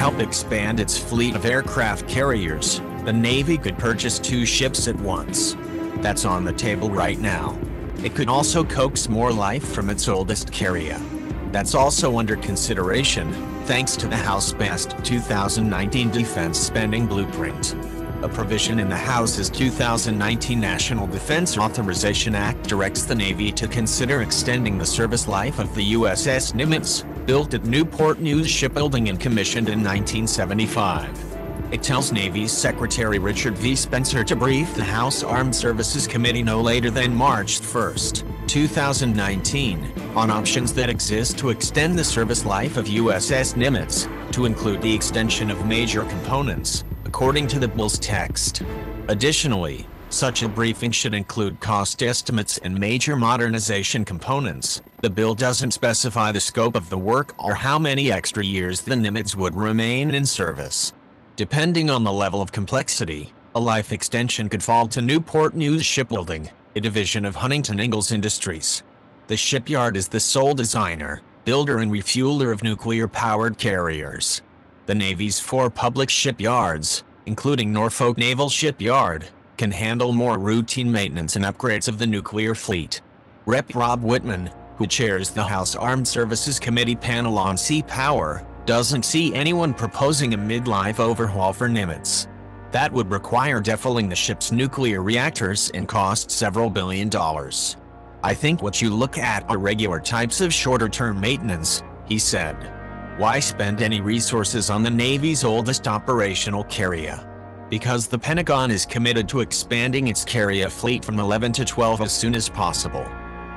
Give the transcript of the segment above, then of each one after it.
help expand its fleet of aircraft carriers, the Navy could purchase 2 ships at once. That's on the table right now. It could also coax more life from its oldest carrier. That's also under consideration, thanks to the House-passed 2019 defense spending blueprint. A provision in the House's 2019 National Defense Authorization Act directs the Navy to consider extending the service life of the USS Nimitz, built at Newport News Shipbuilding and commissioned in 1975. It tells Navy Secretary Richard V. Spencer to brief the House Armed Services Committee no later than March 1, 2019, on options that exist to extend the service life of USS Nimitz, to include the extension of major components, according to the bill's text. Additionally, such a briefing should include cost estimates and major modernization components. The bill doesn't specify the scope of the work or how many extra years the Nimitz would remain in service. Depending on the level of complexity, a life extension could fall to Newport News Shipbuilding, a division of Huntington Ingalls Industries. The shipyard is the sole designer, builder and refueler of nuclear-powered carriers. The Navy's 4 public shipyards, including Norfolk Naval Shipyard, can handle more routine maintenance and upgrades of the nuclear fleet. Rep. Rob Whitman, who chairs the House Armed Services Committee panel on sea power, doesn't see anyone proposing a midlife overhaul for Nimitz. That would require defulling the ship's nuclear reactors and cost several $billion. I think what you look at are regular types of shorter-term maintenance, he said. Why spend any resources on the Navy's oldest operational carrier? Because the Pentagon is committed to expanding its carrier fleet from 11 to 12 as soon as possible.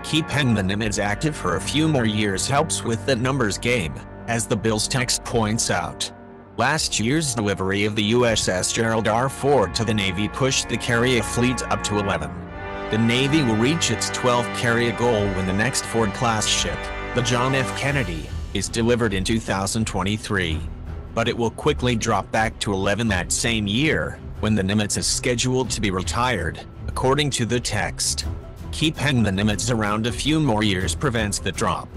Keeping the Nimitz active for a few more years helps with the numbers game, as the bill's text points out. Last year's delivery of the USS Gerald R. Ford to the Navy pushed the carrier fleet up to 11. The Navy will reach its 12th carrier goal when the next Ford-class ship, the John F. Kennedy, is delivered in 2023. But it will quickly drop back to 11 that same year, when the Nimitz is scheduled to be retired, according to the text. Keeping the Nimitz around a few more years prevents the drop.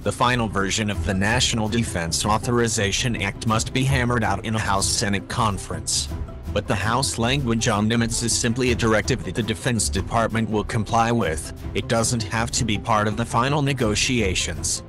The final version of the National Defense Authorization Act must be hammered out in a House-Senate conference. But the House language on Nimitz is simply a directive that the Defense Department will comply with. It doesn't have to be part of the final negotiations.